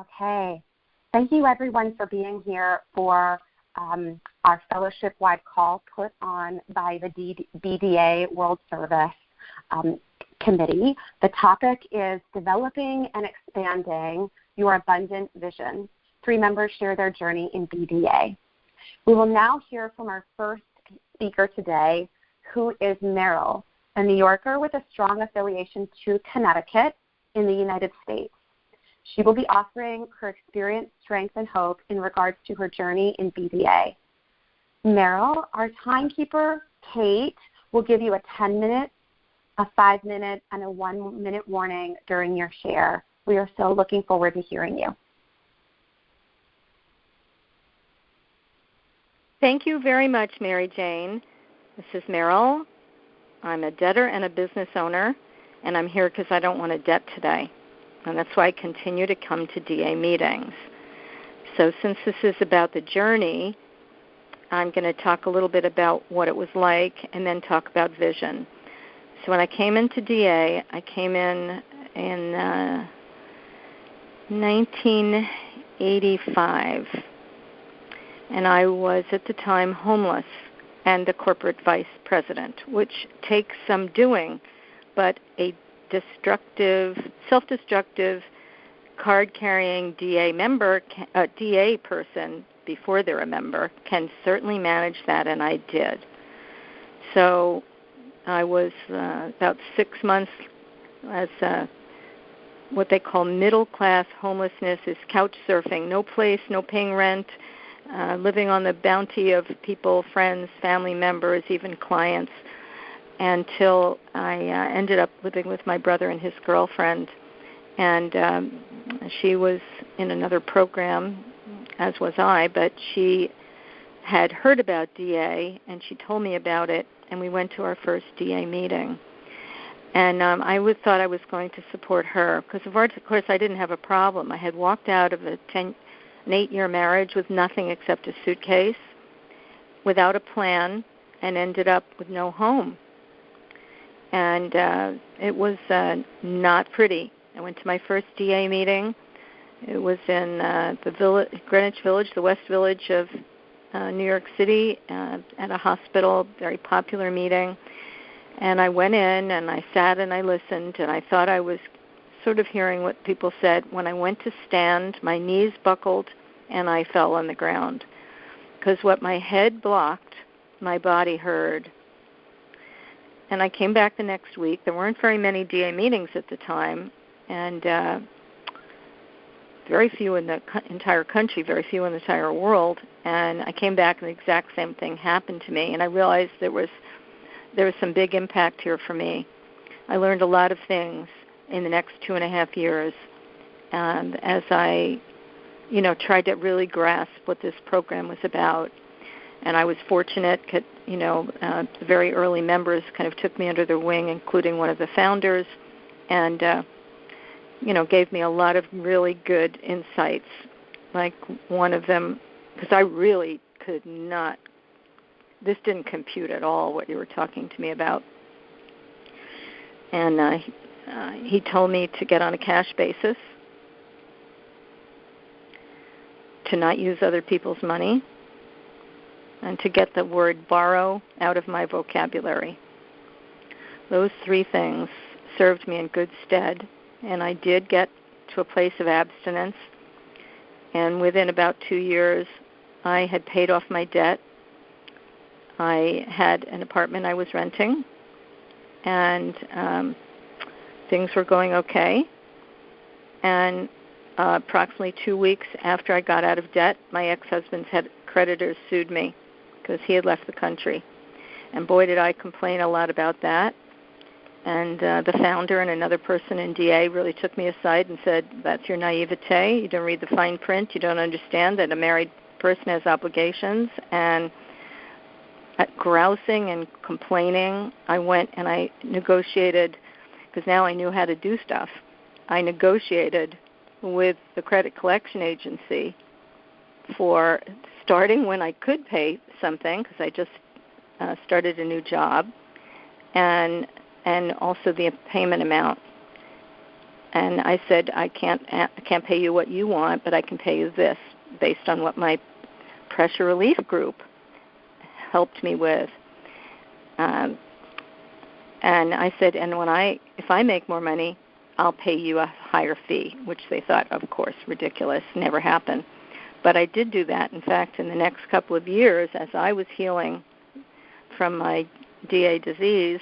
Okay. Thank you, everyone, for being here for our fellowship-wide call put on by the BDA World Service Committee. The topic is Developing and Expanding Your Abundant Vision. 3 members share their journey in BDA. We will now hear from our first speaker today, who is Meryl, a New Yorker with a strong affiliation to Connecticut in the United States. She will be offering her experience, strength, and hope in regards to her journey in BDA. Meryl, our timekeeper, Kate, will give you a 10-minute, a 5-minute, and a 1-minute warning during your share. We are so looking forward to hearing you. Thank you very much, Mary Jane. This is Meryl. I'm a debtor and a business owner, and I'm here because I don't want a debt today. And that's why I continue to come to DA meetings. So since this is about the journey, I'm going to talk a little bit about what it was like and then talk about vision. So when I came into DA, I came in 1985, and I was at the time homeless and a corporate vice president, which takes some doing, but a self-destructive, card-carrying DA person before they're a member can certainly manage that, and I did. So I was about 6 months as what they call middle-class homelessness is couch surfing, no place, no paying rent, living on the bounty of people, friends, family members, even clients, until I ended up living with my brother and his girlfriend. And she was in another program, as was I, but she had heard about DA, and she told me about it, and we went to our first DA meeting. And I thought I was going to support her because, of course, I didn't have a problem. I had walked out of an 8-year marriage with nothing except a suitcase, without a plan, and ended up with no home. And it was not pretty. I went to my first DA meeting. It was in the Greenwich Village, the West Village of New York City, at a hospital, very popular meeting. And I went in, and I sat and I listened, and I thought I was sort of hearing what people said. When I went to stand, my knees buckled, and I fell on the ground. Because what my head blocked, my body heard. And I came back the next week. There weren't very many DA meetings at the time, and very few in the entire country, very few in the entire world. And I came back, and the exact same thing happened to me. And I realized there was some big impact here for me. I learned a lot of things in the next 2.5 years, as I, tried to really grasp what this program was about. And I was fortunate that, the very early members kind of took me under their wing, including one of the founders, and, gave me a lot of really good insights. Like one of them, because I really could not, this didn't compute at all what you were talking to me about. And he told me to get on a cash basis, to not use other people's money, and to get the word borrow out of my vocabulary. Those 3 things served me in good stead, and I did get to a place of abstinence. And within about 2 years, I had paid off my debt. I had an apartment I was renting, and things were going okay. And approximately 2 weeks after I got out of debt, my ex-husband's creditors sued me because he had left the country. And boy, did I complain a lot about that. And the founder and another person in DA really took me aside and said, that's your naivete. You don't read the fine print. You don't understand that a married person has obligations. And grousing and complaining, I went and I negotiated, because now I knew how to do stuff. I negotiated with the credit collection agency for starting when I could pay something, because I just started a new job, and also the payment amount. And I said, I can't pay you what you want, but I can pay you this based on what my pressure relief group helped me with. And I said, and if I make more money, I'll pay you a higher fee, which they thought, of course, ridiculous, never happened. But I did do that. In fact, in the next couple of years, as I was healing from my DA disease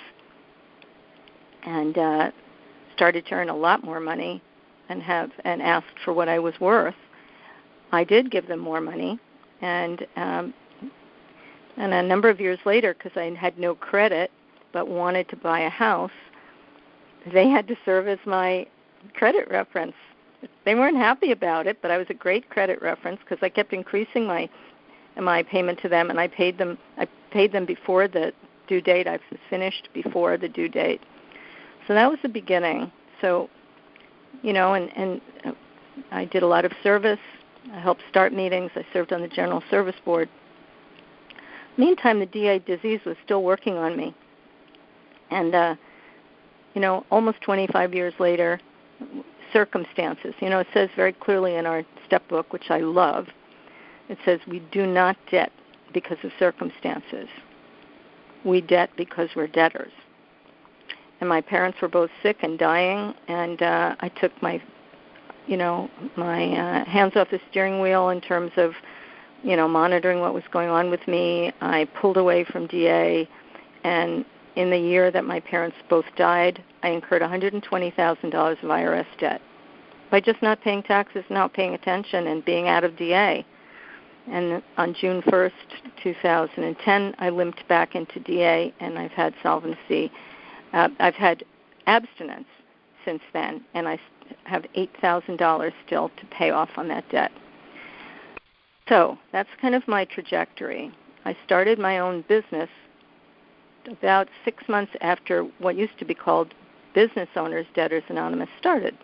and started to earn a lot more money and asked for what I was worth, I did give them more money. And a number of years later, because I had no credit but wanted to buy a house, they had to serve as my credit reference. They weren't happy about it, but I was a great credit reference because I kept increasing my payment to them, and I paid them before the due date. I finished before the due date. So that was the beginning. So, and I did a lot of service. I helped start meetings. I served on the General Service Board. Meantime, the DA disease was still working on me. And, almost 25 years later, circumstances. It says very clearly in our step book, which I love, it says we do not debt because of circumstances. We debt because we're debtors. And my parents were both sick and dying, and I took my hands off the steering wheel in terms of, monitoring what was going on with me. I pulled away from DA, and in the year that my parents both died, I incurred $120,000 of IRS debt by just not paying taxes, not paying attention, and being out of DA. And on June 1st, 2010, I limped back into DA, and I've had solvency. I've had abstinence since then, and I have $8,000 still to pay off on that debt. So that's kind of my trajectory. I started my own business about 6 months after what used to be called Business Owners Debtors Anonymous started.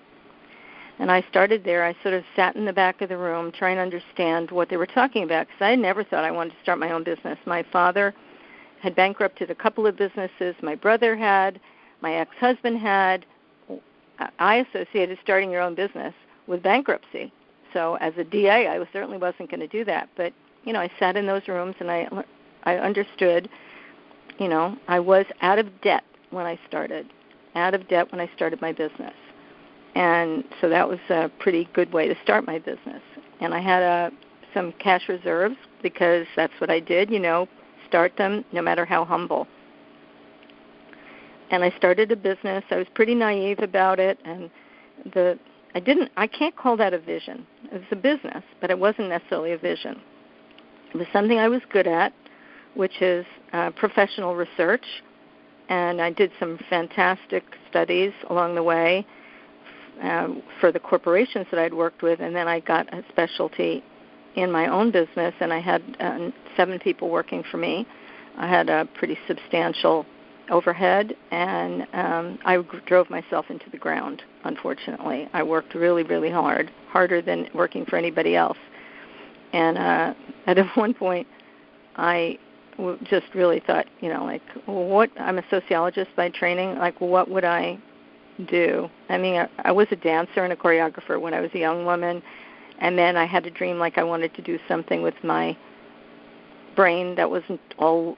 And I started there. I sort of sat in the back of the room trying to understand what they were talking about, because I never thought I wanted to start my own business. My father had bankrupted a couple of businesses. My brother had. My ex-husband had. I associated starting your own business with bankruptcy. So as a DA, I certainly wasn't going to do that. But, I sat in those rooms and I understood, I was out of debt when I started my business. And so that was a pretty good way to start my business. And I had some cash reserves because that's what I did, start them no matter how humble. And I started a business. I was pretty naive about it, and I can't call that a vision. It was a business, but it wasn't necessarily a vision. It was something I was good at, which is professional research, and I did some fantastic studies along the way for the corporations that I'd worked with, and then I got a specialty in my own business, and I had 7 people working for me. I had a pretty substantial overhead, and I drove myself into the ground, unfortunately. I worked really, really hard, harder than working for anybody else. And at one point, I just really thought, what? I'm a sociologist by training. What would I do? I mean, I was a dancer and a choreographer when I was a young woman, and then I had a dream I wanted to do something with my brain that wasn't all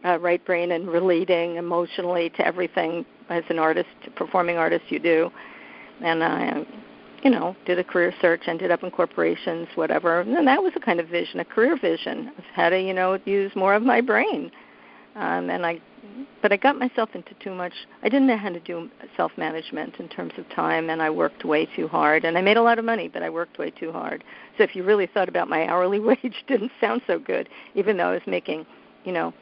right brain and relating emotionally to everything as an artist, performing artist you do. And I, did a career search, ended up in corporations, whatever. And that was a kind of vision, a career vision, how to, use more of my brain. But I got myself into too much. I didn't know how to do self-management in terms of time, and I worked way too hard. And I made a lot of money, but I worked way too hard. So if you really thought about my hourly wage, it didn't sound so good, even though I was making, 5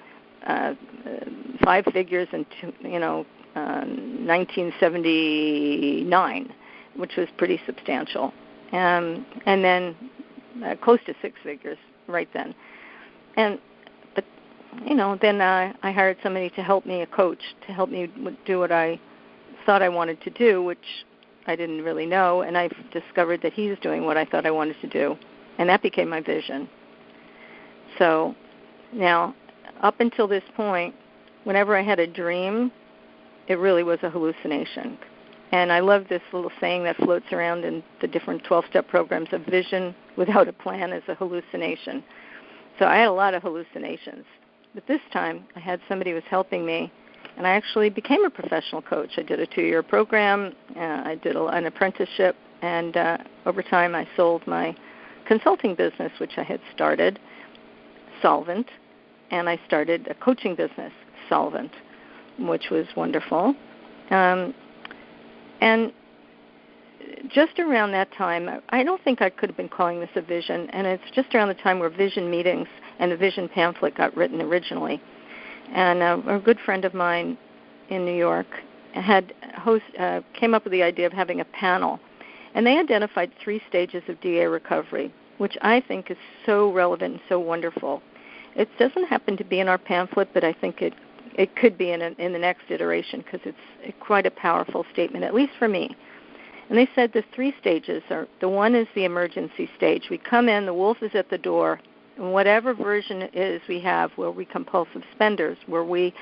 figures in, 1979, which was pretty substantial. And then close to 6 figures right then. Then I hired somebody to help me, a coach, to help me do what I thought I wanted to do, which I didn't really know, and I discovered that he's doing what I thought I wanted to do, and that became my vision. So now, up until this point, whenever I had a dream, it really was a hallucination. And I love this little saying that floats around in the different 12-step programs: a vision without a plan is a hallucination. So I had a lot of hallucinations. But this time I had somebody who was helping me, and I actually became a professional coach. I did a 2-year program. I did an apprenticeship, and over time I sold my consulting business, which I had started, Solvent, and I started a coaching business, Solvent, which was wonderful. And just around that time, I don't think I could have been calling this a vision, and it's just around the time where vision meetings and the vision pamphlet got written originally. And a good friend of mine in New York came up with the idea of having a panel, and they identified 3 stages of DA recovery, which I think is so relevant and so wonderful. It doesn't happen to be in our pamphlet, but I think it could be in the next iteration, because it's quite a powerful statement, at least for me. And they said the 3 stages are, the one is the emergency stage. We come in, the wolf is at the door, and whatever version it is we have, were we compulsive spenders, were we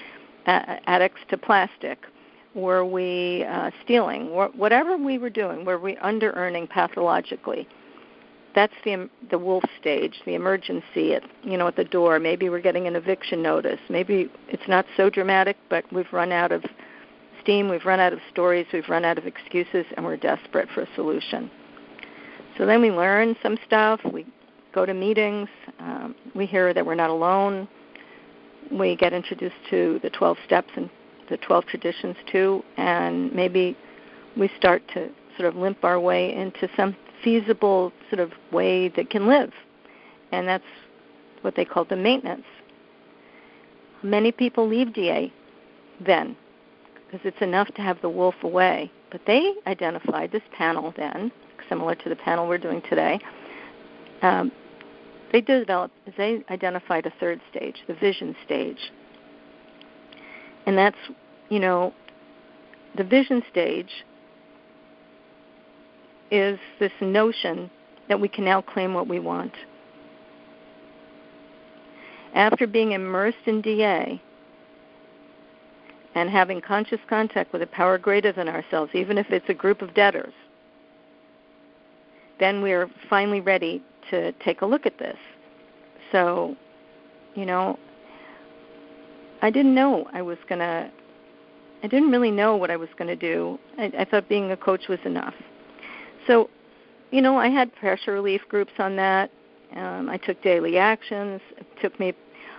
addicts to plastic, were we stealing, whatever we were doing, were we under-earning pathologically, that's the wolf stage, the emergency at the door. Maybe we're getting an eviction notice. Maybe it's not so dramatic, but we've run out of steam, we've run out of stories, we've run out of excuses, and we're desperate for a solution. So then we learn some stuff. We go to meetings. We hear that we're not alone. We get introduced to the 12 steps and the 12 traditions too, and maybe we start to sort of limp our way into some feasible sort of way that can live, and that's what they call the maintenance. Many people leave DA then, because it's enough to have the wolf away, but they identified this panel then, similar to the panel we're doing today. They identified a 3rd stage, the vision stage, and that's, the vision stage is this notion that we can now claim what we want. After being immersed in DA and having conscious contact with a power greater than ourselves, even if it's a group of debtors, then we're finally ready to take a look at this. So, I didn't really know what I was going to do. I thought being a coach was enough. So, I had pressure relief groups on that. I took daily actions.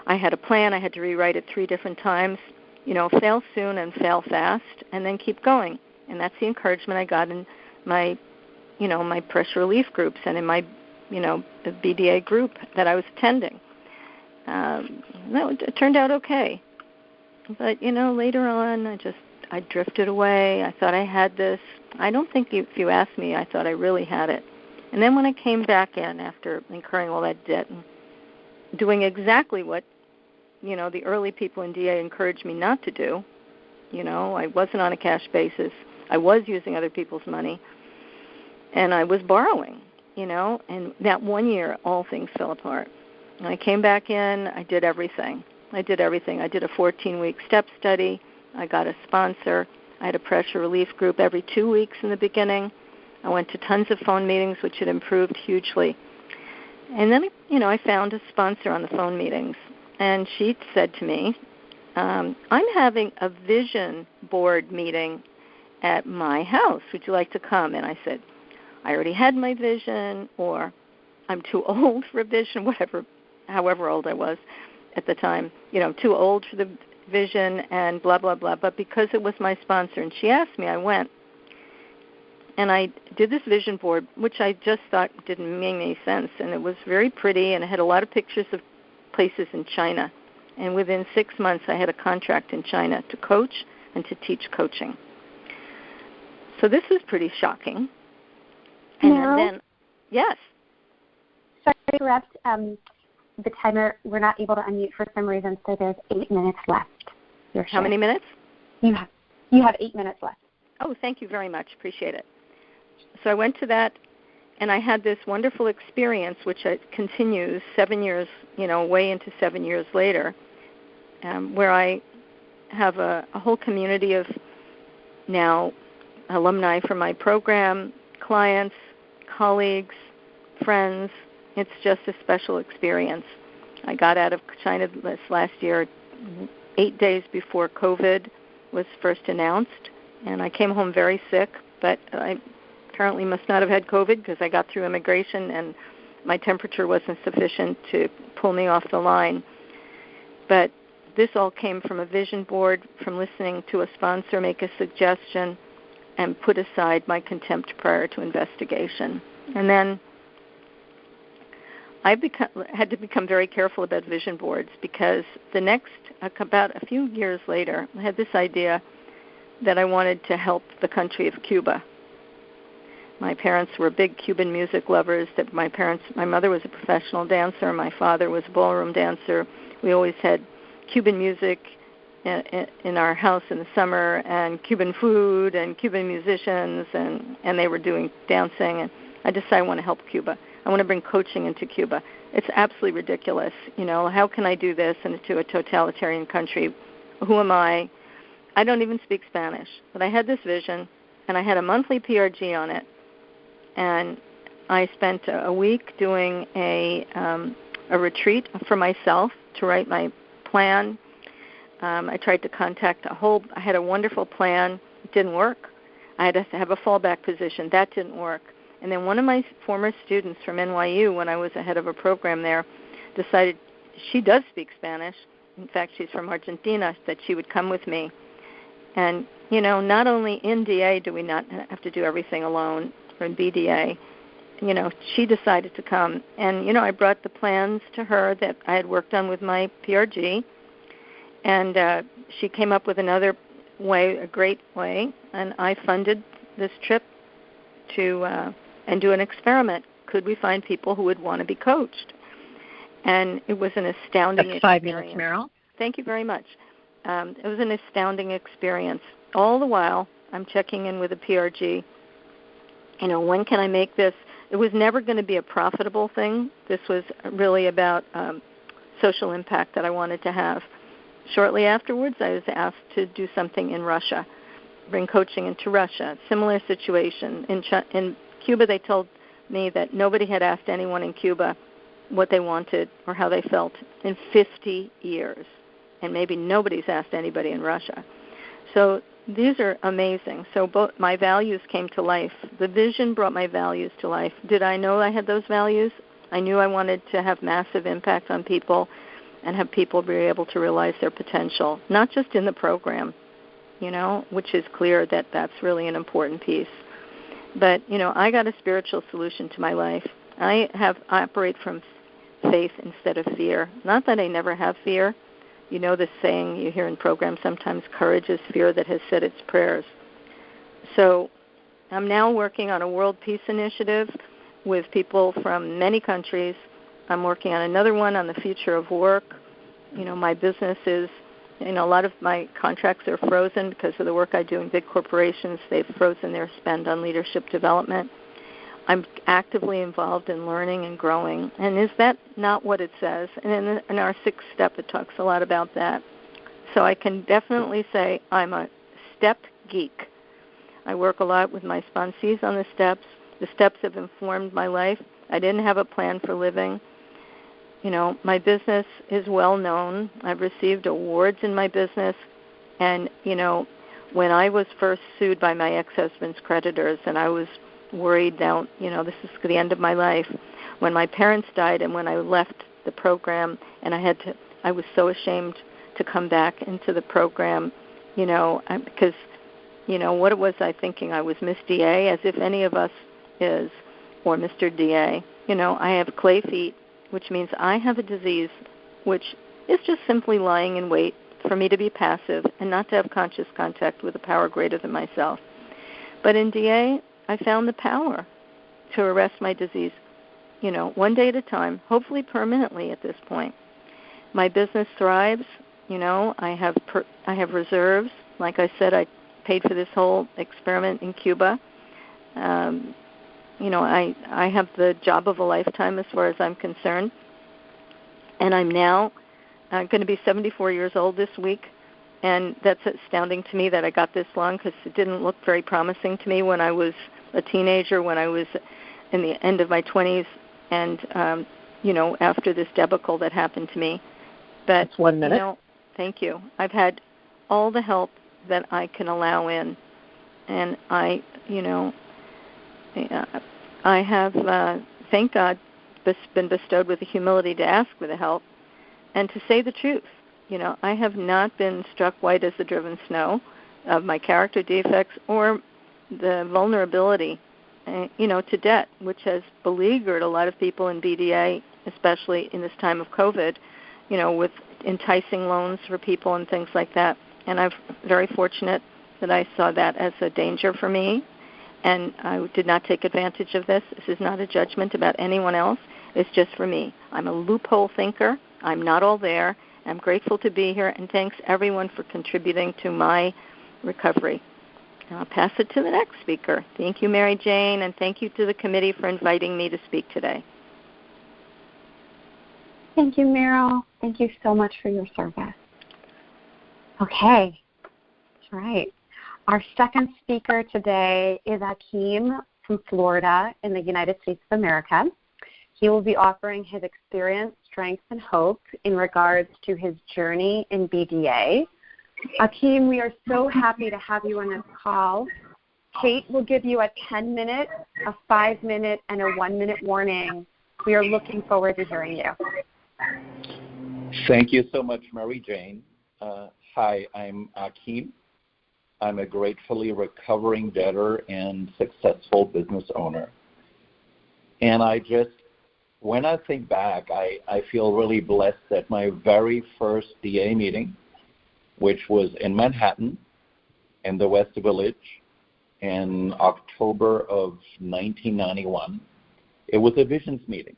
I had a plan. I had to rewrite it 3 different times. Fail soon and fail fast, and then keep going. And that's the encouragement I got in my, my pressure relief groups and in my, the BDA group that I was attending. It turned out okay. But, later on, I drifted away. I thought I had this. I don't think if you asked me, I thought I really had it. And then when I came back in after incurring all that debt and doing exactly what, the early people in DA encouraged me not to do, I wasn't on a cash basis. I was using other people's money. And I was borrowing, and that 1 year, all things fell apart. And I came back in. I did everything. I did a 14-week step study. I got a sponsor. I had a pressure relief group every 2 weeks in the beginning. I went to tons of phone meetings, which had improved hugely. And then, I found a sponsor on the phone meetings. And she said to me, I'm having a vision board meeting at my house. Would you like to come? And I said, I already had my vision, or I'm too old for a vision, however old I was at the time. Too old for the vision and blah, blah, blah. But because it was my sponsor and she asked me, I went. And I did this vision board, which I just thought didn't make any sense. And it was very pretty, and it had a lot of pictures of places in China. And within 6 months, I had a contract in China to coach and to teach coaching. So this was pretty shocking. And then, yes. Sorry to interrupt. The timer, we're not able to unmute for some reason, so there's 8 minutes left. How many minutes? You have 8 minutes left. Oh, thank you very much. Appreciate it. So I went to that, and I had this wonderful experience, which continues 7 years, way into 7 years later, where I have a whole community of now alumni from my program, clients, colleagues, friends. It's just a special experience. I got out of China this last year 8 days before COVID was first announced, and I came home very sick, but I apparently must not have had COVID because I got through immigration and my temperature wasn't sufficient to pull me off the line. But this all came from a vision board, from listening to a sponsor make a suggestion, and put aside my contempt prior to investigation. And then I had to become very careful about vision boards because about a few years later, I had this idea that I wanted to help the country of Cuba. My parents were big Cuban music lovers. My mother was a professional dancer. My father was a ballroom dancer. We always had Cuban music in our house in the summer, and Cuban food and Cuban musicians, and they were doing dancing. And I decided I want to help Cuba. I want to bring coaching into Cuba. It's absolutely ridiculous. How can I do this into a totalitarian country? Who am I? I don't even speak Spanish. But I had this vision, and I had a monthly PRG on it. And I spent a week doing a retreat for myself to write my plan. I tried to contact I had a wonderful plan. It didn't work. I had to have a fallback position. That didn't work. And then one of my former students from NYU, when I was the head of a program there, decided she does speak Spanish. In fact, she's from Argentina, that she would come with me. And, not only in DA do we not have to do everything alone, or in BDA, she decided to come. And, I brought the plans to her that I had worked on with my PRG. And she came up with another way, a great way, and I funded this trip to and do an experiment. Could we find people who would want to be coached? And it was an astounding experience. 5 minutes, Meryl. Thank you very much. It was an astounding experience. All the while, I'm checking in with a PRG. When can I make this? It was never going to be a profitable thing. This was really about social impact that I wanted to have. Shortly afterwards, I was asked to do something in Russia, bring coaching into Russia. Similar situation. In Cuba, they told me that nobody had asked anyone in Cuba what they wanted or how they felt in 50 years. And maybe nobody's asked anybody in Russia. So these are amazing. So both my values came to life. The vision brought my values to life. Did I know I had those values? I knew I wanted to have massive impact on people and have people be able to realize their potential, not just in the program, which is clear that that's really an important piece. But, I got a spiritual solution to my life. I operate from faith instead of fear. Not that I never have fear. This saying you hear in programs sometimes, courage is fear that has said its prayers. So I'm now working on a world peace initiative with people from many countries. I'm working on another one on the future of work. My business is, a lot of my contracts are frozen because of the work I do in big corporations. They've frozen their spend on leadership development. I'm actively involved in learning and growing. And is that not what it says? And in our 6th step, it talks a lot about that. So I can definitely say I'm a step geek. I work a lot with my sponsees on the steps. The steps have informed my life. I didn't have a plan for living. My business is well known. I've received awards in my business. And, when I was first sued by my ex-husband's creditors and I was worried now, this is the end of my life. When my parents died and when I left the program and I was so ashamed to come back into the program, because, what was I thinking? I was Miss DA, as if any of us is, or Mr. DA. I have clay feet, which means I have a disease which is just simply lying in wait for me to be passive and not to have conscious contact with a power greater than myself. But in DA, I found the power to arrest my disease, one day at a time, hopefully permanently at this point. My business thrives. I have reserves. Like I said, I paid for this whole experiment in Cuba. I have the job of a lifetime as far as I'm concerned. And I'm now going to be 74 years old this week. And that's astounding to me that I got this long, because it didn't look very promising to me when I was a teenager, when I was in the end of my 20s, and, after this debacle that happened to me. But, that's 1 minute. Thank you. I've had all the help that I can allow in. And I have, thank God, been bestowed with the humility to ask for the help and to say the truth. I have not been struck white as the driven snow of my character defects or the vulnerability, to debt, which has beleaguered a lot of people in BDA, especially in this time of COVID, with enticing loans for people and things like that. And I'm very fortunate that I saw that as a danger for me, and I did not take advantage of this. This is not a judgment about anyone else. It's just for me. I'm a loophole thinker. I'm not all there. I'm grateful to be here, and thanks everyone for contributing to my recovery. And I'll pass it to the next speaker. Thank you, Mary Jane, and thank you to the committee for inviting me to speak today. Thank you, Meryl. Thank you so much for your service. Okay. All right. Our second speaker today is Akeem from Florida in the United States of America. He will be offering his experience, strength, and hope in regards to his journey in BDA. Akeem, we are so happy to have you on this call. Kate will give you a 10-minute, a 5-minute, and a 1-minute warning. We are looking forward to hearing you. Thank you so much, Mary Jane. Hi, I'm Akeem. I'm a gratefully recovering debtor and successful business owner. And when I think back, I feel really blessed that my very first DA meeting, which was in Manhattan in the West Village in October of 1991, it was a visions meeting.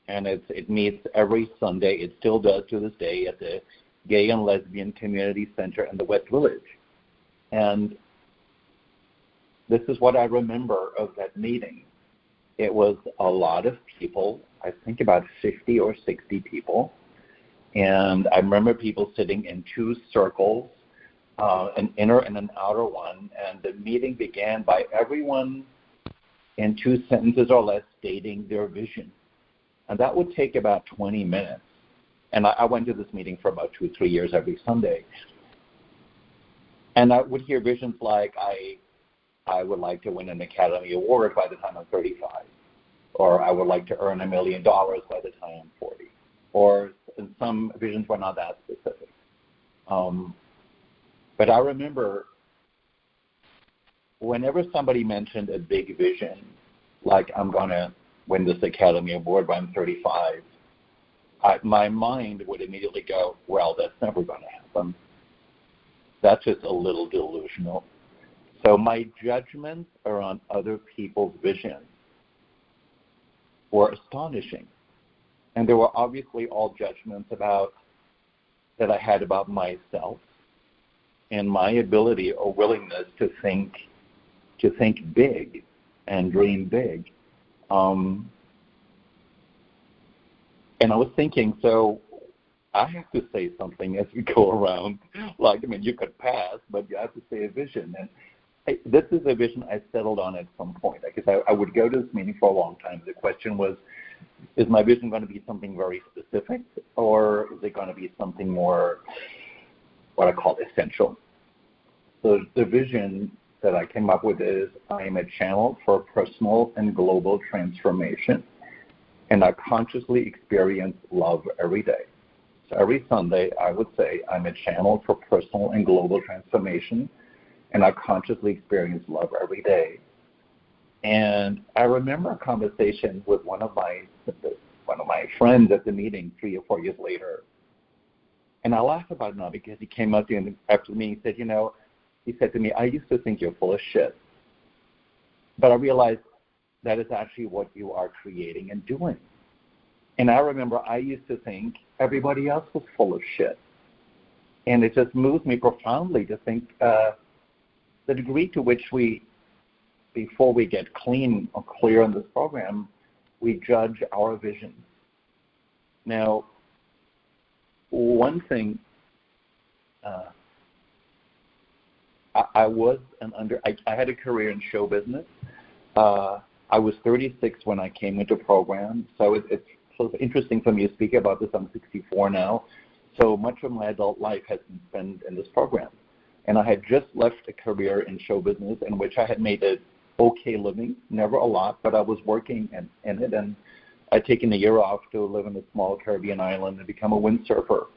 And it meets every Sunday. It still does to this day at the Gay and Lesbian Community Center in the West Village. And this is what I remember of that meeting. It was a lot of people, I think about 50 or 60 people. And I remember people sitting in two circles, an inner and an outer one. And the meeting began by everyone in 2 sentences or less stating their vision. And that would take about 20 minutes. And I went to this meeting for about 2 or 3 years every Sunday. And I would hear visions like, I would like to win an Academy Award by the time I'm 35. Or I would like to earn $1 million by the time I'm 40. Or some visions were not that specific. But I remember whenever somebody mentioned a big vision, like I'm going to win this Academy Award by I'm 35, my mind would immediately go, well, that's never going to happen. That's just a little delusional. So my judgments around other people's visions were astonishing. And there were obviously all judgments that I had about myself and my ability or willingness to think big and dream big. And I was thinking, so I have to say something as we go around. You could pass, but you have to say a vision. And this is a vision I settled on at some point. Because I would go to this meeting for a long time. The question was, is my vision going to be something very specific, or is it going to be something more, what I call essential? So the vision that I came up with is, I am a channel for personal and global transformation, and I consciously experience love every day. So every Sunday, I would say, I'm a channel for personal and global transformation, and I consciously experience love every day. And I remember a conversation with one of my friends at the meeting 3 or 4 years later. And I laugh about it now because he came up to me after the meeting and said, he said to me, I used to think you're full of shit. But I realized that is actually what you are creating and doing. And I remember I used to think everybody else was full of shit. And it just moves me profoundly to think the degree to which before we get clean or clear on this program, we judge our visions. Now, one thing I had a career in show business. I was 36 when I came into program, so it's sort of interesting for me to speak about this. I'm 64 now, so much of my adult life has been spent in this program. And I had just left a career in show business in which I had made an okay living, never a lot, but I was working in it, and I'd taken a year off to live in a small Caribbean island and become a windsurfer.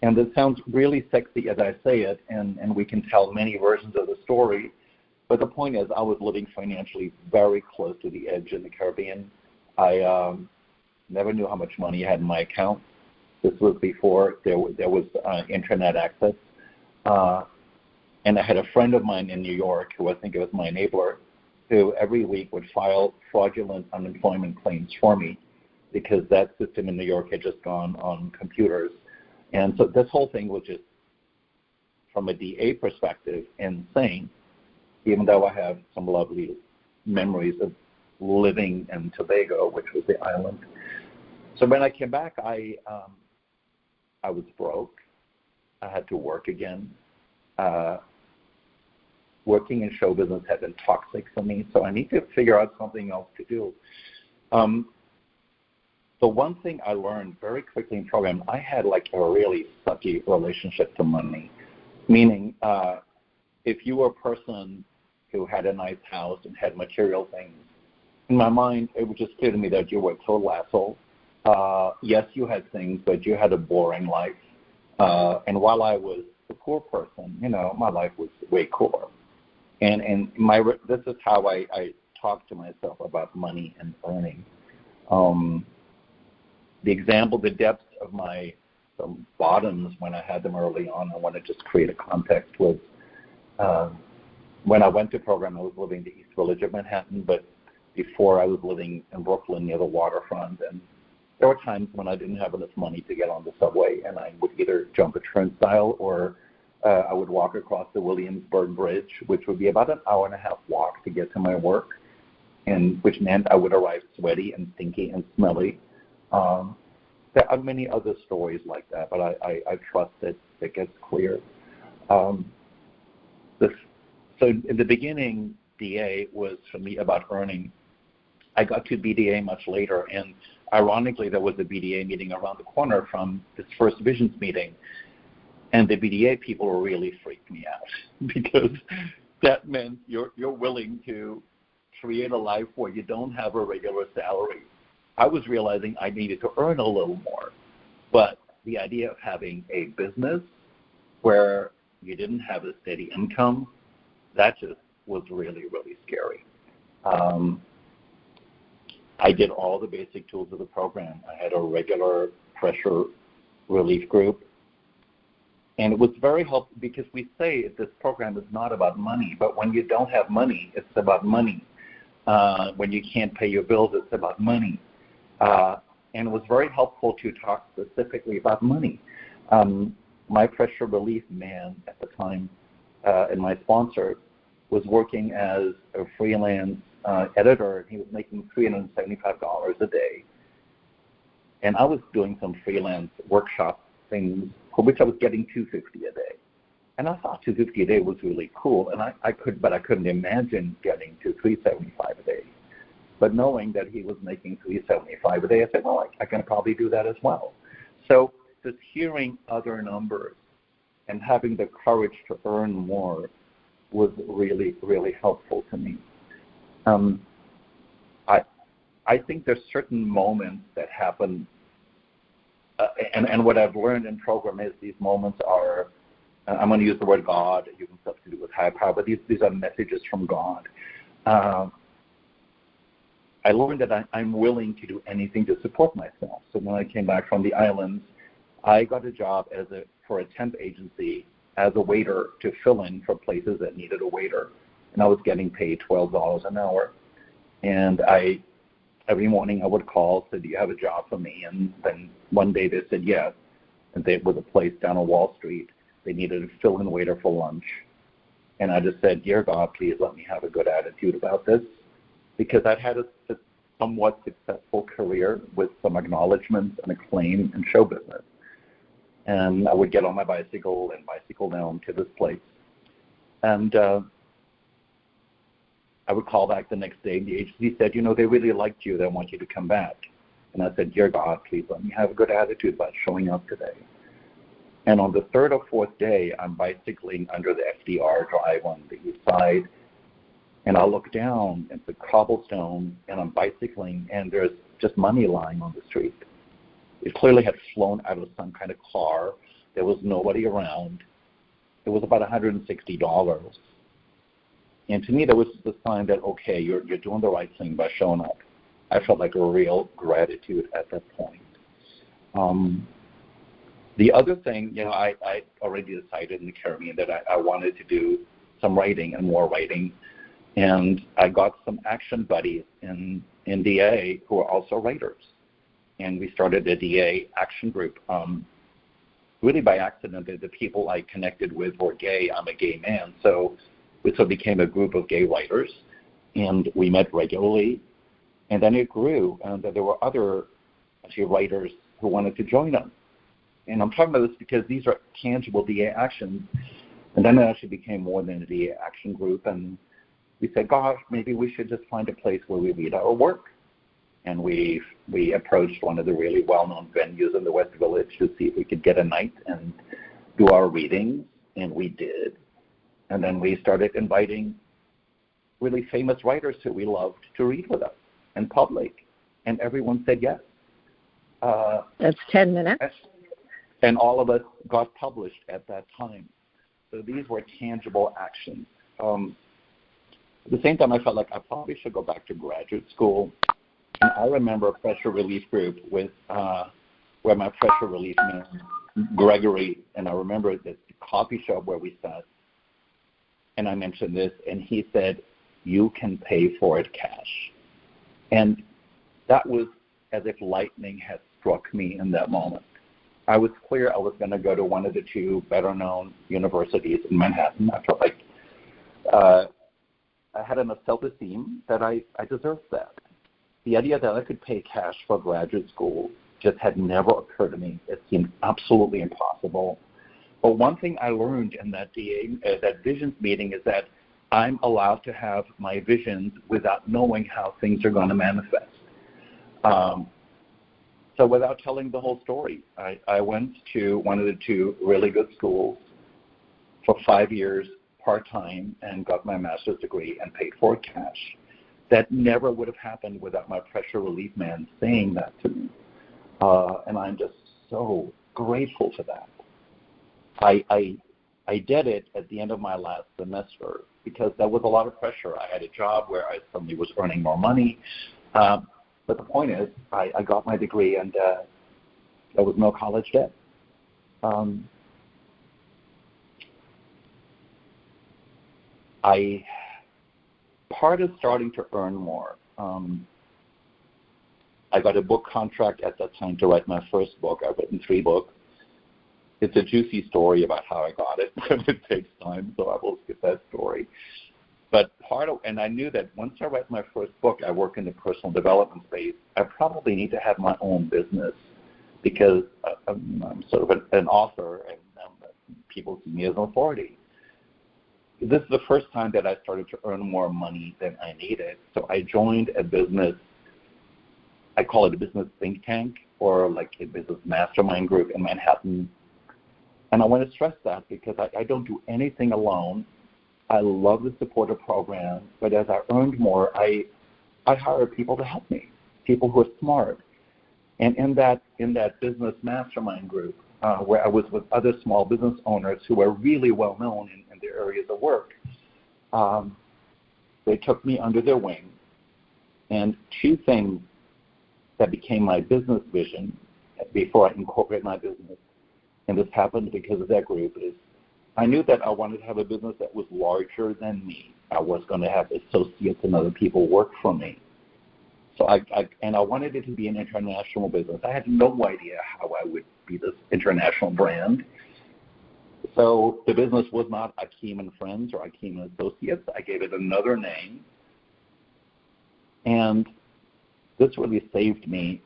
And it sounds really sexy as I say it, and we can tell many versions of the story. But the point is, I was living financially very close to the edge in the Caribbean. I never knew how much money I had in my account. This was before there was internet access. And I had a friend of mine in New York who I think it was my neighbor, who every week would file fraudulent unemployment claims for me because that system in New York had just gone on computers. And so this whole thing was just, from a DA perspective, insane, even though I have some lovely memories of living in Tobago, which was the island. So when I came back, I was broke. I had to work again. Working in show business had been toxic for me, so I need to figure out something else to do. The one thing I learned very quickly in program, I had like a really sucky relationship to money, meaning if you were a person who had a nice house and had material things, in my mind, it was just clear to me that you were a total asshole. Yes, you had things, but you had a boring life. And while I was a poor person, my life was way cooler. And this is how I talk to myself about money and earning. The example, the depths of my bottoms when I had them early on, I want to just create a context, was when I went to program, I was living the East Village of Manhattan, but before I was living in Brooklyn near the waterfront. And there were times when I didn't have enough money to get on the subway, and I would either jump a turnstile or I would walk across the Williamsburg Bridge, which would be about an hour and a half walk to get to my work, and which meant I would arrive sweaty and stinky and smelly. There are many other stories like that, but I trust that it gets clear. So in the beginning, DA was for me about earning. I got to BDA much later, and ironically, there was a BDA meeting around the corner from this First Visions meeting, and the BDA people really freaked me out because that meant you're willing to create a life where you don't have a regular salary. I was realizing I needed to earn a little more, but the idea of having a business where you didn't have a steady income, that just was really, really scary. I did all the basic tools of the program. I had a regular pressure relief group. And it was very helpful because we say this program is not about money, but when you don't have money, it's about money. When you can't pay your bills, it's about money. And it was very helpful to talk specifically about money. My pressure relief man at the time and my sponsor was working as a freelance editor. He was making $375 a day. And I was doing some freelance workshop things for which I was getting $250 a day. And I thought $250 a day was really cool, and I couldn't imagine getting to $375 a day. But knowing that he was making $375 a day, I said, well, I can probably do that as well. So just hearing other numbers and having the courage to earn more was really, really helpful to me. I think there's certain moments that happen, and what I've learned in program is these moments are, I'm going to use the word God, you can substitute with higher power, but these are messages from God. I learned that I'm willing to do anything to support myself. So when I came back from the islands, I got a job for a temp agency as a waiter to fill in for places that needed a waiter. And I was getting paid $12 an hour. And every morning I would call, say, do you have a job for me? And then one day they said yes. And there was a place down on Wall Street. They needed a fill-in waiter for lunch. And I just said, dear God, please let me have a good attitude about this. Because I'd had a somewhat successful career with some acknowledgments and acclaim in show business. And I would get on my bicycle and bicycle down to this place. And I would call back the next day, and the agency said, they really liked you. They want you to come back. And I said, dear God, please let me have a good attitude about showing up today. And on the third or fourth day, I'm bicycling under the FDR drive on the east side, and I look down at the cobblestone, and I'm bicycling, and there's just money lying on the street. It clearly had flown out of some kind of car. There was nobody around. It was about $160. And to me, that was the sign that, okay, you're doing the right thing by showing up. I felt like a real gratitude at that point. The other thing, I already decided in the Caribbean that I wanted to do some writing and more writing. And I got some action buddies in DA who are also writers. And we started a DA action group. Really by accident, the people I connected with were gay. I'm a gay man. So it became a group of gay writers. And we met regularly. And then it grew. And there were other writers who wanted to join us. And I'm talking about this because these are tangible DA actions. And then it actually became more than a DA action group. And we said, gosh, maybe we should just find a place where we read our work. And we approached one of the really well-known venues in the West Village to see if we could get a night and do our readings. And we did. And then we started inviting really famous writers who we loved to read with us in public. And everyone said yes. That's 10 minutes. And all of us got published at that time. So these were tangible actions. At the same time, I felt like I probably should go back to graduate school. And I remember a pressure relief group with where my pressure relief man, Gregory, and I remember the coffee shop where we sat, and I mentioned this, and he said, you can pay for it cash. And that was as if lightning had struck me in that moment. I was clear I was going to go to one of the two better-known universities in Manhattan. I felt like I had enough self-esteem that I deserved that. The idea that I could pay cash for graduate school just had never occurred to me. It seemed absolutely impossible. But one thing I learned in that visions meeting is that I'm allowed to have my visions without knowing how things are going to manifest. So without telling the whole story, I went to one of the two really good schools for 5 years part-time and got my master's degree and paid for it cash. That never would have happened without my pressure relief man saying that to me. And I'm just so grateful for that. I did it at the end of my last semester because there was a lot of pressure. I had a job where I suddenly was earning more money. But the point is, I got my degree and there was no college debt. Part of starting to earn more. I got a book contract at that time to write my first book. I've written 3 books. It's a juicy story about how I got it, and it takes time, so I will skip that story. But and I knew that once I write my first book, I work in the personal development space, I probably need to have my own business because I'm sort of an author and people see me as an authority. This is the first time that I started to earn more money than I needed. So I joined a business, I call it a business think tank or like a business mastermind group in Manhattan. And I want to stress that because I don't do anything alone. I love the supporter program, but as I earned more, I hired people to help me, people who are smart. And in that business mastermind group, where I was with other small business owners who were really well known in their areas of work, they took me under their wing. And 2 things that became my business vision before I incorporated my business, and this happened because of that group, is I knew that I wanted to have a business that was larger than me. I was going to have associates and other people work for me. So I wanted it to be an international business. I had no idea how I would be this international brand. So the business was not Akeem and Friends or Akeem and Associates. I gave it another name. And this really saved me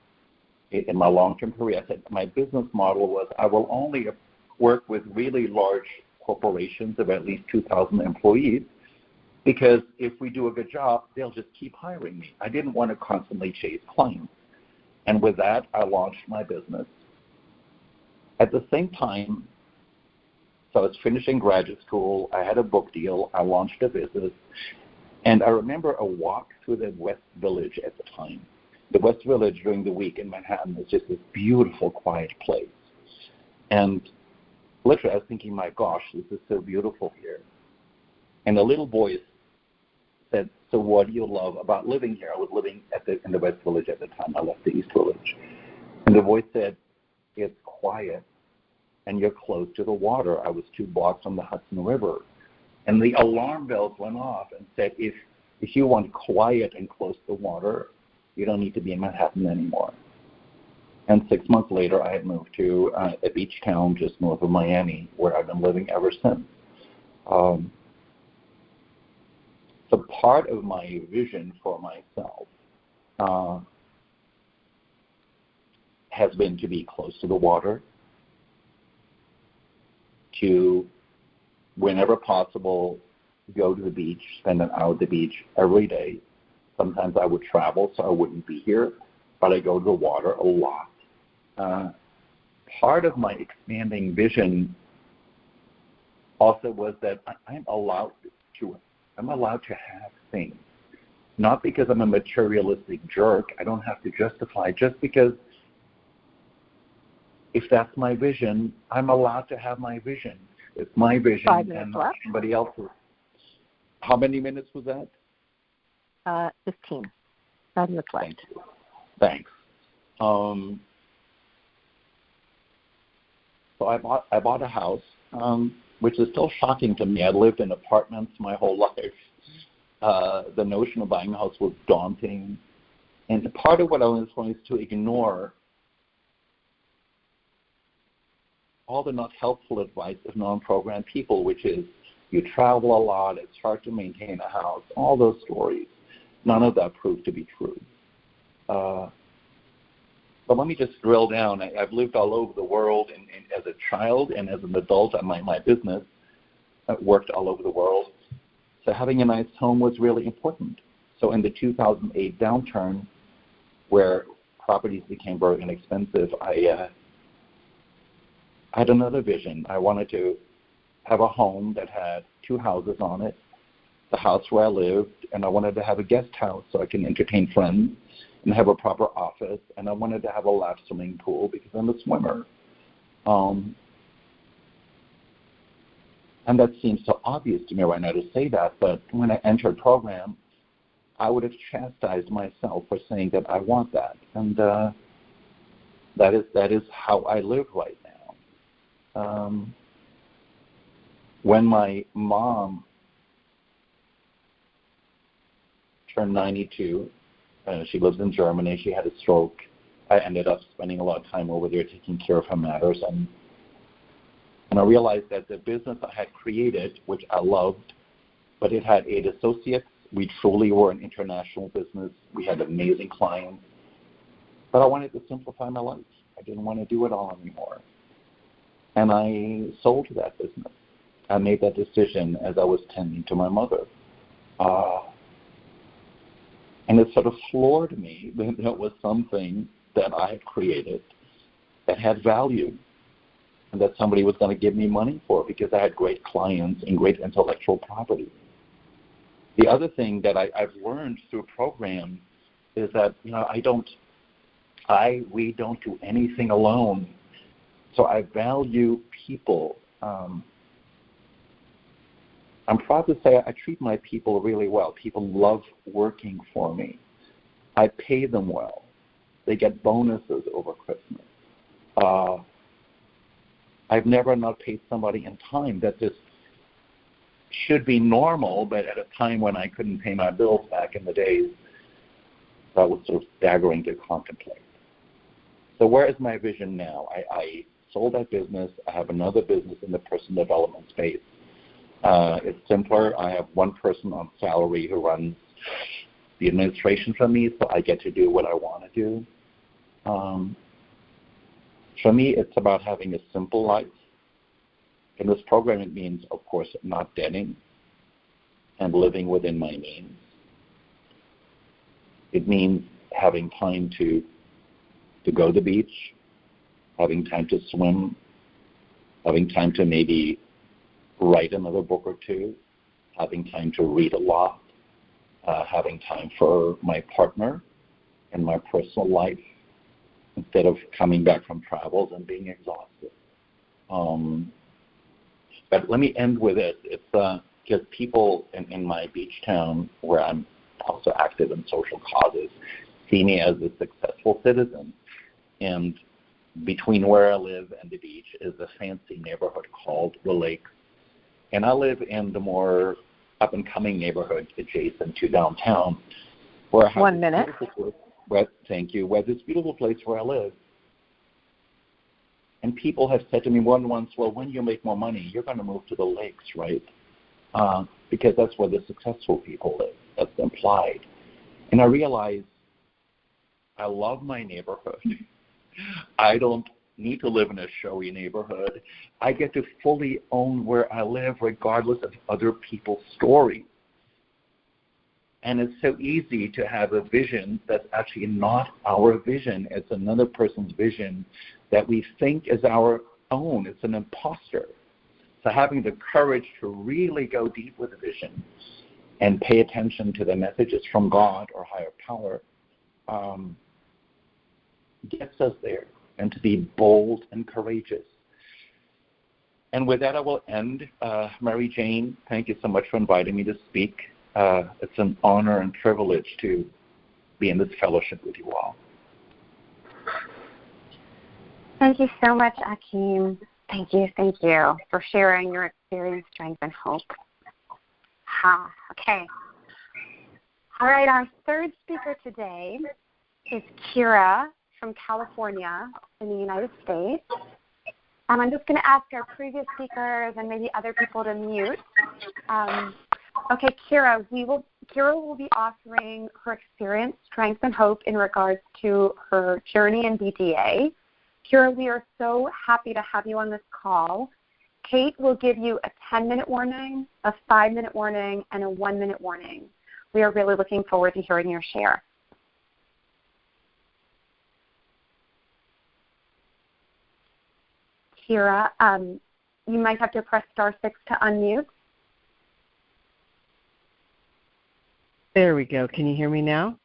in my long-term career. I said my business model was I will only work with really large corporations of at least 2,000 employees, because if we do a good job, they'll just keep hiring me. I didn't want to constantly chase clients. And with that, I launched my business. At the same time, so I was finishing graduate school, I had a book deal, I launched a business, and I remember a walk through the West Village at the time. The West Village during the week in Manhattan was just this beautiful, quiet place. And literally I was thinking, my gosh, this is so beautiful here. And a little voice said, so what do you love about living here? I was living in the West Village at the time. I left the East Village. And the voice said, it's quiet, and you're close to the water. I was 2 blocks from the Hudson River. And the alarm bells went off and said, if you want quiet and close to the water, you don't need to be in Manhattan anymore. And 6 months later, I had moved to a beach town just north of Miami, where I've been living ever since. So part of my vision for myself has been to be close to the water, to, whenever possible, go to the beach, spend an hour at the beach every day. Sometimes I would travel, so I wouldn't be here, but I go to the water a lot. Part of my expanding vision also was that I'm allowed to have things. Not because I'm a materialistic jerk. I don't have to justify, just because if that's my vision, I'm allowed to have my vision. It's my vision 5 minutes and left. somebody else's. How many minutes was that? 15. 5 minutes left. Thank you. Thanks. So I bought a house, which is still shocking to me. I lived in apartments my whole life. The notion of buying a house was daunting. And part of what I was going to ignore all the not helpful advice of non-programmed people, which is you travel a lot, it's hard to maintain a house, all those stories. None of that proved to be true. But let me just drill down. I've lived all over the world, and as a child and as an adult on my business, I've worked all over the world. So having a nice home was really important. So in the 2008 downturn, where properties became very inexpensive, I had another vision. I wanted to have a home that had 2 houses on it, the house where I lived, and I wanted to have a guest house so I can entertain friends and have a proper office, and I wanted to have a lap swimming pool because I'm a swimmer. And that seems so obvious to me right now to say that, but when I entered program, I would have chastised myself for saying that I want that. And that is how I live right now. When my mom turned 92, she lives in Germany, she had a stroke. I ended up spending a lot of time over there taking care of her matters, and I realized that the business I had created, which I loved, but it had 8 associates. We truly were an international business. We had amazing clients. But I wanted to simplify my life. I didn't want to do it all anymore. And I sold that business. I made that decision as I was tending to my mother. And it sort of floored me that it was something that I had created that had value and that somebody was going to give me money for because I had great clients and great intellectual property. The other thing that I've learned through programs is that, we don't do anything alone. So I value people. I'm proud to say I treat my people really well. People love working for me. I pay them well. They get bonuses over Christmas. I've never not paid somebody in time. That just should be normal, but at a time when I couldn't pay my bills back in the days, that was sort of staggering to contemplate. So where is my vision now? I sold that business. I have another business in the personal development space. It's simpler. I have one person on salary who runs the administration for me, so I get to do what I want to do. For me, it's about having a simple life. In this program, it means, of course, not debting and living within my means. It means having time to go to the beach, having time to swim, having time to maybe write another book or two, having time to read a lot, having time for my partner and my personal life instead of coming back from travels and being exhausted. But let me end with it. It's because people in my beach town, where I'm also active in social causes, see me as a successful citizen. And between where I live and the beach is a fancy neighborhood called the Lake. And I live in the more up-and-coming neighborhood adjacent to downtown, where I have 1 minute. Thank you. Where this beautiful place where I live. And people have said to me more than once, well, when you make more money, you're going to move to the lakes, right? Because that's where the successful people live. That's implied. And I realize I love my neighborhood. I don't need to live in a showy neighborhood. I get to fully own where I live regardless of other people's stories. And it's so easy to have a vision that's actually not our vision. It's another person's vision that we think is our own. It's an imposter. So having the courage to really go deep with the vision and pay attention to the messages from God or higher power gets us there, and to be bold and courageous. And with that, I will end. Mary Jane, thank you so much for inviting me to speak. It's an honor and privilege to be in this fellowship with you all. Thank you so much, Akeem. Thank you for sharing your experience, strength, and hope. Okay. All right, our third speaker today is Kira from California in the United States. And I'm just going to ask our previous speakers and maybe other people to mute. Okay, Kira will be offering her experience, strength, and hope in regards to her journey in BDA. Kira, we are so happy to have you on this call. Kate will give you a 10-minute warning, a 5-minute warning, and a 1-minute warning. We are really looking forward to hearing your share. Kira, you might have to press *6 to unmute. There we go. Can you hear me now?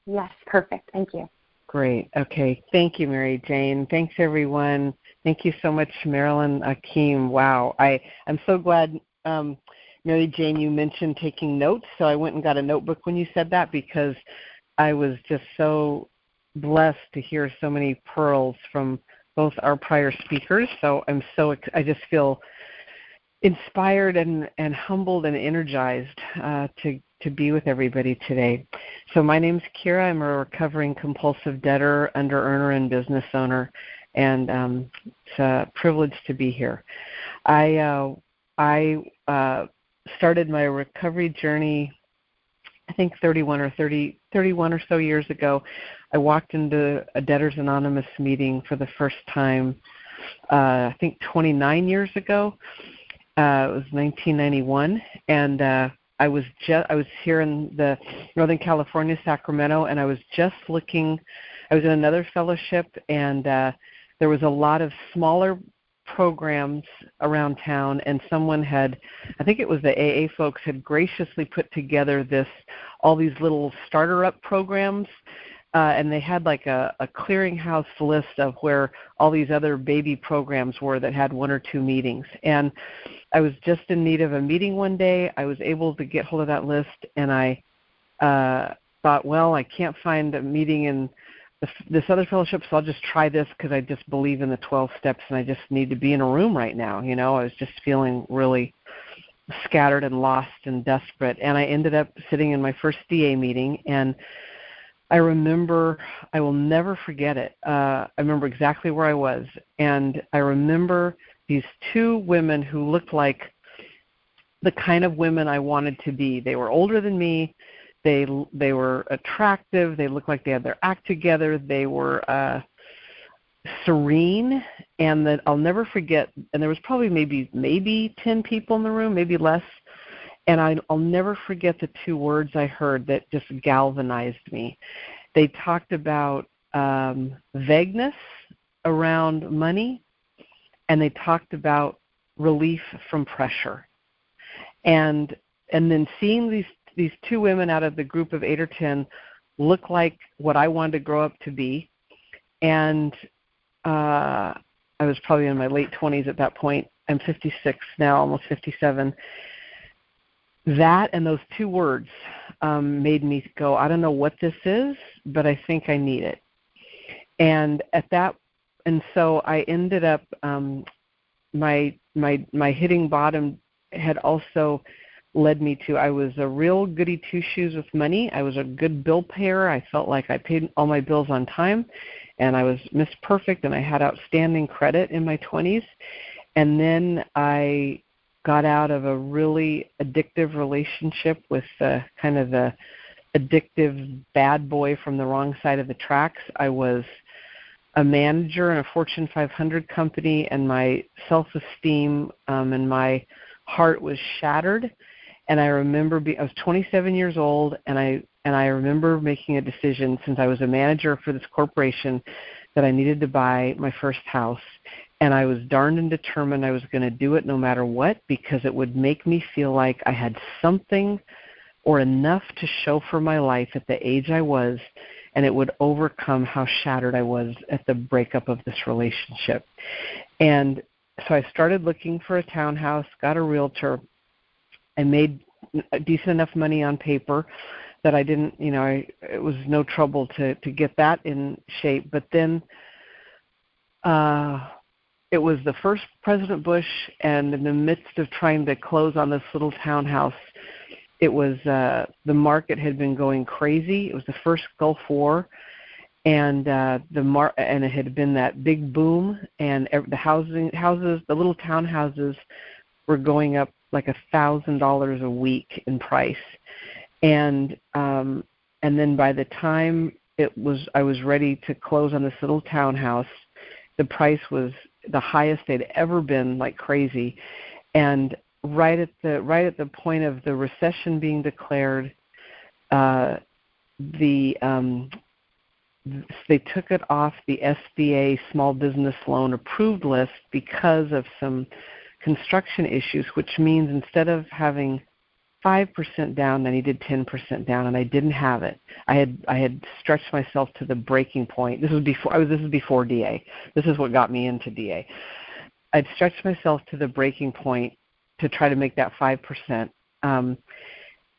Yes, perfect. Thank you. Great. Okay. Thank you, Mary Jane. Thanks, everyone. Thank you so much, Marilyn, Akeem. Wow. I'm so glad, Mary Jane, you mentioned taking notes. So I went and got a notebook when you said that, because I was just so blessed to hear so many pearls from both our prior speakers. So I just feel inspired and humbled and energized to be with everybody today. So my name's Kira. I'm a recovering compulsive debtor, under-earner, and business owner, and it's a privilege to be here. I started my recovery journey, I think 31 or so years ago. I walked into a Debtors Anonymous meeting for the first time, I think 29 years ago. It was 1991, and I was here in the Northern California, Sacramento, and I was in another fellowship, and there was a lot of smaller programs around town, and someone I think it was the AA folks, had graciously put together all these little starter-up programs, and they had like a clearinghouse list of where all these other baby programs were that had 1 or 2 meetings. And I was just in need of a meeting one day. I was able to get hold of that list, and I thought, well, I can't find a meeting in this other fellowship, so I'll just try this because I just believe in the 12 steps, and I just need to be in a room right now. I was just feeling really scattered and lost and desperate. And I ended up sitting in my first DA meeting, and I will never forget it. I remember exactly where I was, and I remember these 2 women who looked like the kind of women I wanted to be. They were older than me. They were attractive. They looked like they had their act together. They were serene And that I'll never forget, and there was probably maybe 10 people in the room, maybe less, and I'll never forget the two words I heard that just galvanized me. They talked about vagueness around money, and they talked about relief from pressure. And then seeing these two women out of the group of 8 or 10 look like what I wanted to grow up to be, and I was probably in my late 20s at that point. I'm 56 now, almost 57. That and those two words made me go, I don't know what this is, but I think I need it. And so I ended up my hitting bottom had also led me to, I was a real goody two-shoes with money. I was a good bill payer. I felt like I paid all my bills on time, and I was Miss Perfect, and I had outstanding credit in my 20s. And then I got out of a really addictive relationship with kind of the addictive bad boy from the wrong side of the tracks. I was a manager in a Fortune 500 company, and my self-esteem and my heart was shattered. And I remember I was 27 years old, and I remember making a decision, since I was a manager for this corporation, that I needed to buy my first house. And I was darned and determined I was going to do it no matter what, because it would make me feel like I had something or enough to show for my life at the age I was, and it would overcome how shattered I was at the breakup of this relationship. And so I started looking for a townhouse, got a realtor. I made decent enough money on paper that I didn't, it was no trouble to get that in shape. But then it was the first President Bush, and in the midst of trying to close on this little townhouse, it was the market had been going crazy. It was the first Gulf War, and and it had been that big boom, and the little townhouses were going up like $1,000 a week in price, and then by the time I was ready to close on this little townhouse, the price was the highest they'd ever been, like crazy. And right at the point of the recession being declared, they took it off the SBA small business loan approved list because of some construction issues, which means instead of having 5% down, I needed 10% down, and I didn't have it. I had stretched myself to the breaking point. This was before DA. This is what got me into DA. I'd stretched myself to the breaking point to try to make that 5%, and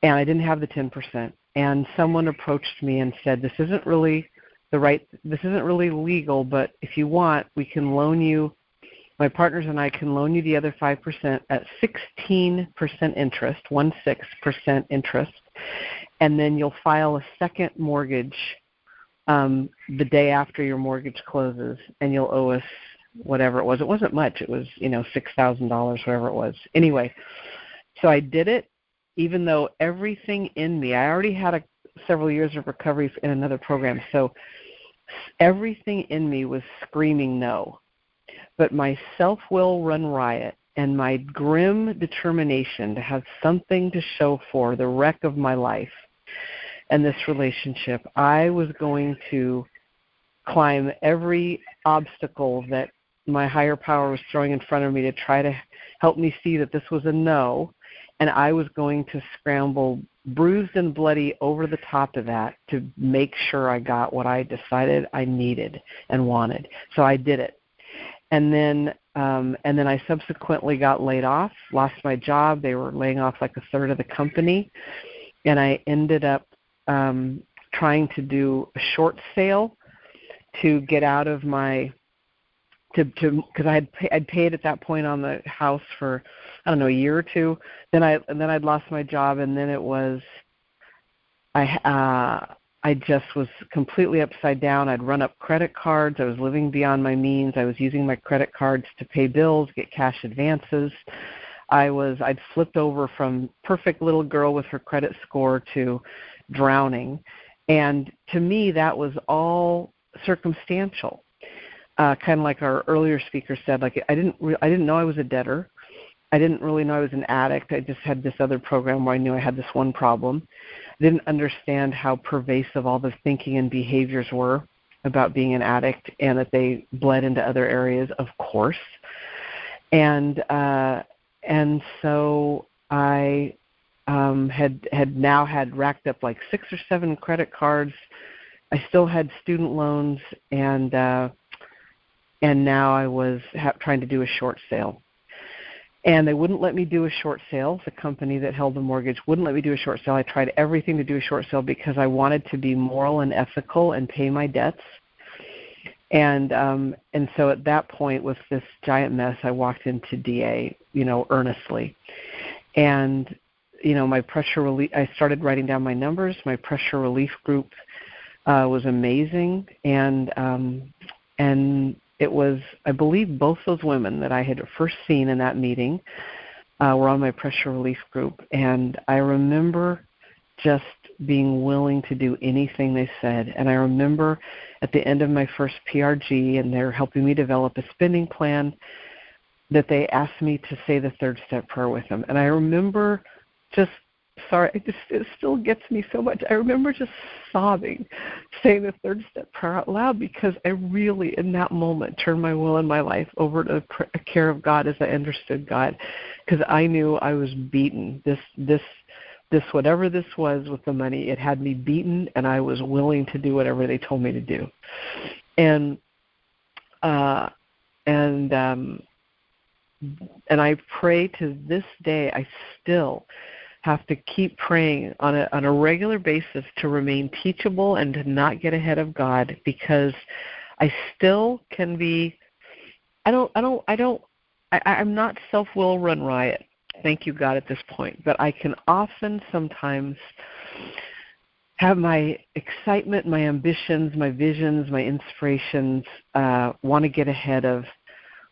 I didn't have the 10%. And someone approached me and said, "This isn't really legal, but if you want, we can loan you. My partners and I can loan you the other 5% at 16% interest, 16% interest, and then you'll file a second mortgage the day after your mortgage closes, and you'll owe us whatever it was." It wasn't much. It was, $6,000, whatever it was. Anyway, so I did it, even though everything in me, I already had several years of recovery in another program, so everything in me was screaming no. But my self-will run riot, and my grim determination to have something to show for the wreck of my life and this relationship, I was going to climb every obstacle that my higher power was throwing in front of me to try to help me see that this was a no, and I was going to scramble bruised and bloody over the top of that to make sure I got what I decided I needed and wanted. So I did it. And then I subsequently got laid off, lost my job. They were laying off like a third of the company, and I ended up trying to do a short sale to get out of my because I'd paid at that point on the house for a year or two. Then I'd lost my job, and then it was I just was completely upside down. I'd run up credit cards. I was living beyond my means. I was using my credit cards to pay bills, get cash advances. I'd flipped over from perfect little girl with her credit score to drowning. And to me, that was all circumstantial. kind of like our earlier speaker said, like I didn't know I was a debtor. I didn't really know I was an addict. I just had this other program where I knew I had this one problem. I didn't understand how pervasive all the thinking and behaviors were about being an addict, and that they bled into other areas, of course. And so I had now had racked up like 6 or 7 credit cards. I still had student loans, and now I was trying to do a short sale. And they wouldn't let me do a short sale. The company that held the mortgage wouldn't let me do a short sale. I tried everything to do a short sale because I wanted to be moral and ethical and pay my debts. And so at that point, with this giant mess, I walked into DA, earnestly. And, my pressure relief, I started writing down my numbers. My pressure relief group was amazing. And it was, I believe, both those women that I had first seen in that meeting were on my pressure relief group. And I remember just being willing to do anything they said. And I remember at the end of my first PRG, and they're helping me develop a spending plan, that they asked me to say the third step prayer with them. And I remember it still gets me so much. I remember just sobbing, saying the third step prayer out loud, because I really, in that moment, turned my will and my life over to the care of God as I understood God, because I knew I was beaten. This whatever this was with the money, it had me beaten, and I was willing to do whatever they told me to do. And I pray to this day. I still have to keep praying on a regular basis to remain teachable and to not get ahead of God, because I still can be. I'm not self-will run riot. Thank you, God, at this point. But I can often sometimes have my excitement, my ambitions, my visions, my inspirations want to get ahead of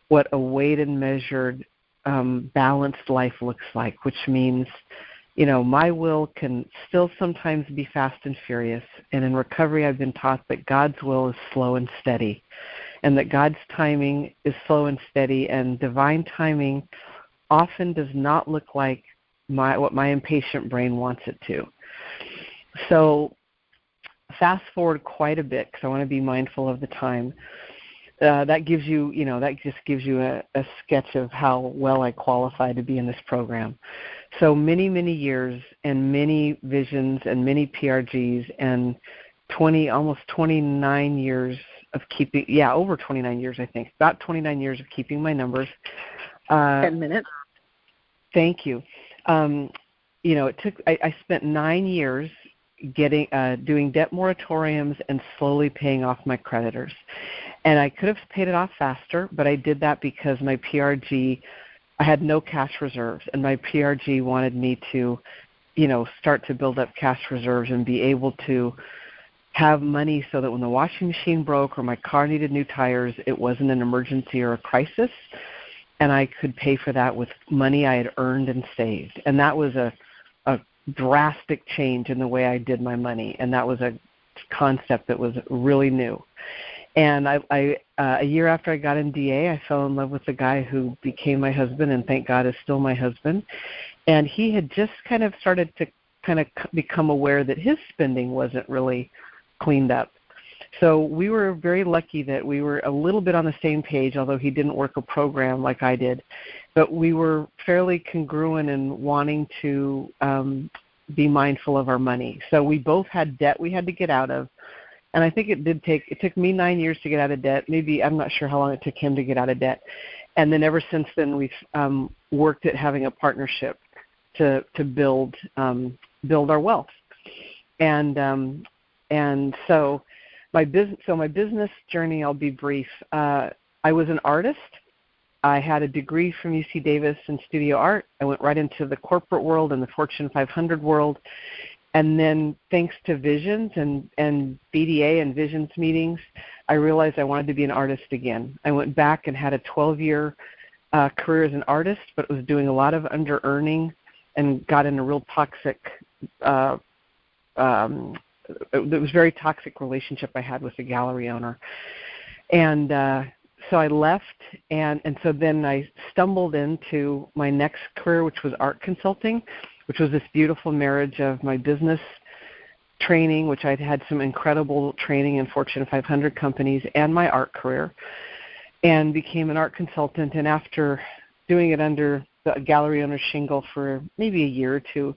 what a weighed and measured, balanced life looks like, which means, my will can still sometimes be fast and furious. And in recovery, I've been taught that God's will is slow and steady, and that God's timing is slow and steady, and divine timing often does not look like what my impatient brain wants it to. So fast forward quite a bit, because I want to be mindful of the time. That gives you, that just gives you a sketch of how well I qualify to be in this program. So many, many years and many visions and many PRGs and almost 29 years of keeping, over 29 years, I think, about 29 years of keeping my numbers. 10 minutes. Thank you. It took. I spent 9 years doing debt moratoriums and slowly paying off my creditors. And I could have paid it off faster, but I did that because my PRG, I had no cash reserves, and my PRG wanted me to, start to build up cash reserves and be able to have money so that when the washing machine broke or my car needed new tires, it wasn't an emergency or a crisis, and I could pay for that with money I had earned and saved. And that was a drastic change in the way I did my money, and that was a concept that was really new. And I a year after I got in DA, I fell in love with the guy who became my husband, and thank God is still my husband. And he had just kind of started to become aware that his spending wasn't really cleaned up. So we were very lucky that we were a little bit on the same page, although he didn't work a program like I did. But we were fairly congruent in wanting to be mindful of our money. So we both had debt we had to get out of. And I think it took me 9 years to get out of debt. Maybe, I'm not sure how long it took him to get out of debt. And then ever since then, we've worked at having a partnership to build our wealth. And so my business journey, I'll be brief. I was an artist. I had a degree from UC Davis in studio art. I went right into the corporate world and the Fortune 500 world. And then thanks to visions and BDA and visions meetings, I realized I wanted to be an artist again. I went back and had a 12-year career as an artist, but was doing a lot of under-earning and got in a real toxic, it was a very toxic relationship I had with the gallery owner. And so I left, and so then I stumbled into my next career, which was art consulting, which was this beautiful marriage of my business training, which I'd had some incredible training in Fortune 500 companies, and my art career, and became an art consultant. And after doing it under the gallery owner's shingle for maybe a year or two,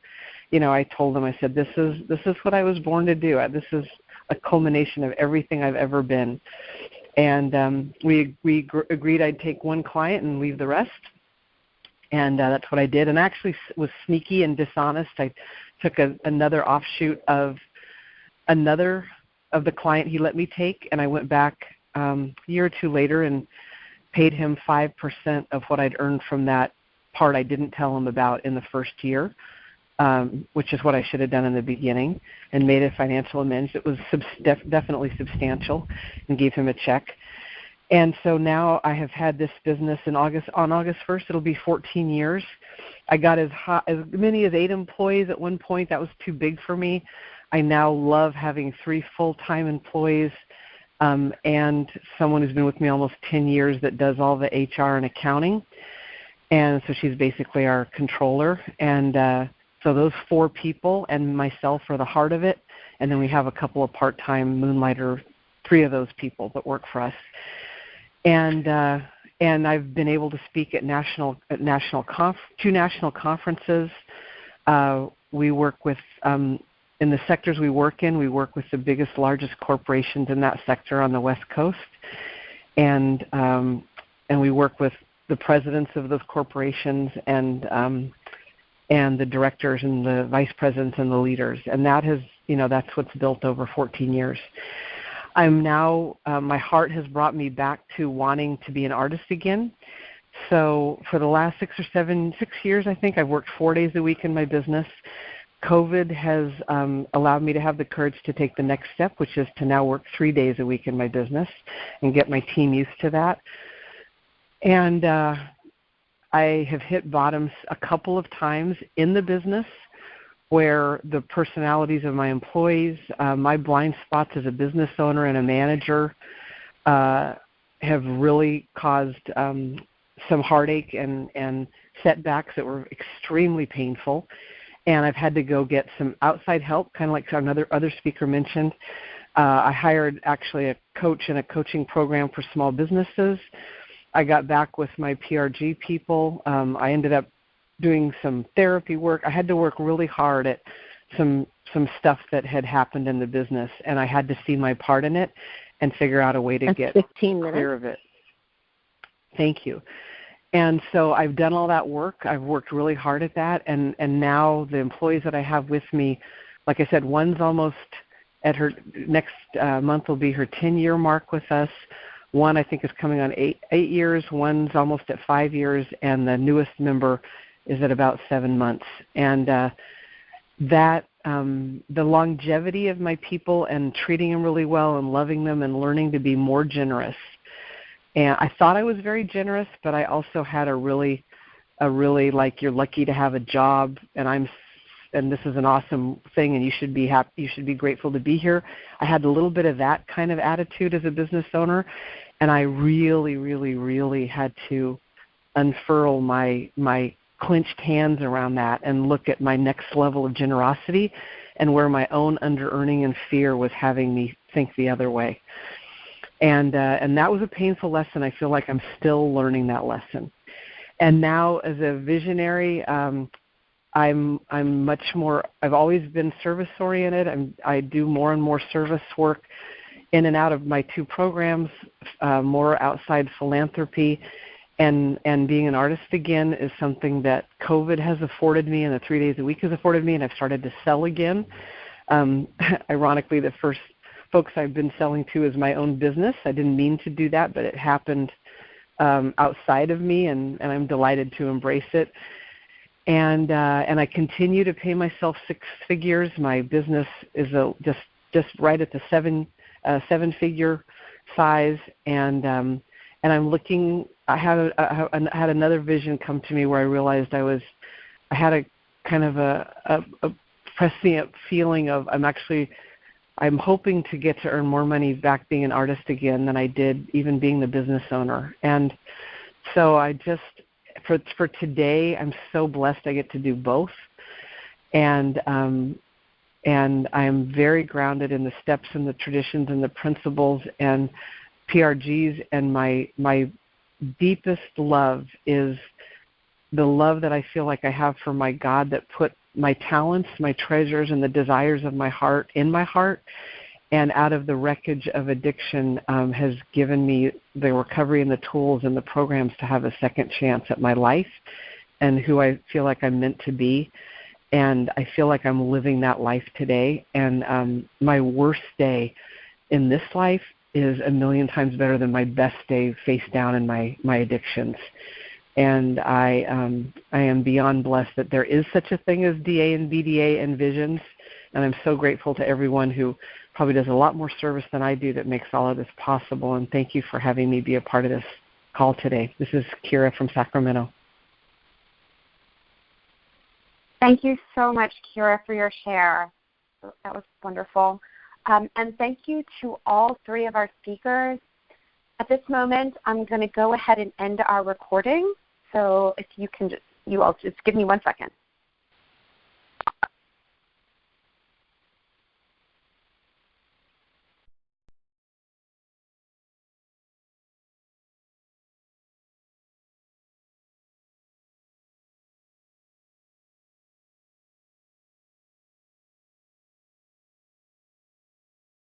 I told them, I said, this is what I was born to do. This is a culmination of everything I've ever been. And we agreed I'd take one client and leave the rest. And that's what I did. And I actually was sneaky and dishonest. I took another offshoot of another of the client he let me take, and I went back a year or two later and paid him 5% of what I'd earned from that part I didn't tell him about in the first year, which is what I should have done in the beginning, and made a financial amends. It was definitely substantial, and gave him a check. And so now I have had this business on August 1st. It'll be 14 years. I got as many as 8 employees at one point. That was too big for me. I now love having 3 full-time employees and someone who's been with me almost 10 years that does all the HR and accounting. And so she's basically our controller. And so those 4 people and myself are the heart of it. And then we have a couple of part-time moonlighter, 3 of those people that work for us. And I've been able to speak at 2 national conferences. We work with in the sectors we work in. We work with the biggest, largest corporations in that sector on the West Coast, and we work with the presidents of those corporations and the directors and the vice presidents and the leaders. And that has, that's what's built over 14 years. I'm now, my heart has brought me back to wanting to be an artist again. So for the last 6 years, I think, I've worked 4 days a week in my business. COVID has allowed me to have the courage to take the next step, which is to now work 3 days a week in my business and get my team used to that. And I have hit bottoms a couple of times in the business where the personalities of my employees, my blind spots as a business owner and a manager have really caused some heartache and setbacks that were extremely painful. And I've had to go get some outside help, kind of like other speaker mentioned. I hired actually a coach and a coaching program for small businesses. I got back with my PRG people. I ended up doing some therapy work. I had to work really hard at some stuff that had happened in the business, and I had to see my part in it and figure out a way to get 15 minutes. clear of it. Thank you. And so I've done all that work. I've worked really hard at that, and now the employees that I have with me, like I said, one's almost at her next month will be her 10-year mark with us. One I think is coming on 8 years. One's almost at 5 years, and the newest member is at about 7 months. And the longevity of my people and treating them really well and loving them and learning to be more generous. And I thought I was very generous, but I also had a really like, you're lucky to have a job, and this is an awesome thing, and you should be happy, you should be grateful to be here. I had a little bit of that kind of attitude as a business owner, and I really, really, really had to unfurl my clenched hands around that and look at my next level of generosity and where my own under-earning and fear was having me think the other way. And that was a painful lesson. I feel like I'm still learning that lesson. And now as a visionary, I'm much more, I've always been service oriented. I do more and more service work in and out of my 2 programs, more outside philanthropy, and being an artist again is something that COVID has afforded me and the 3 days a week has afforded me, and I've started to sell again. Ironically, the first folks I've been selling to is my own business. I didn't mean to do that, but it happened outside of me, and I'm delighted to embrace it. And I continue to pay myself 6 figures. My business is just right at the 7-figure size, and I'm looking. I had another vision come to me where I realized I had a kind of a prescient feeling of I'm actually I'm hoping to get to earn more money back being an artist again than I did even being the business owner. And so I just, for today, I'm so blessed I get to do both. And I'm very grounded in the steps and the traditions and the principles and PRGs, and my deepest love is the love that I feel like I have for my God that put my talents, my treasures, and the desires of my heart in my heart, and out of the wreckage of addiction has given me the recovery and the tools and the programs to have a second chance at my life and who I feel like I'm meant to be. And I feel like I'm living that life today. And my worst day in this life is a million times better than my best day face down in my addictions. And I am beyond blessed that there is such a thing as DA and BDA and visions. And I'm so grateful to everyone who probably does a lot more service than I do that makes all of this possible. And thank you for having me be a part of this call today. This is Kira from Sacramento. Thank you so much, Kira, for your share. That was wonderful. And thank you to all three of our speakers. At this moment, I'm going to go ahead and end our recording. So if you can, you all just give me 1 second.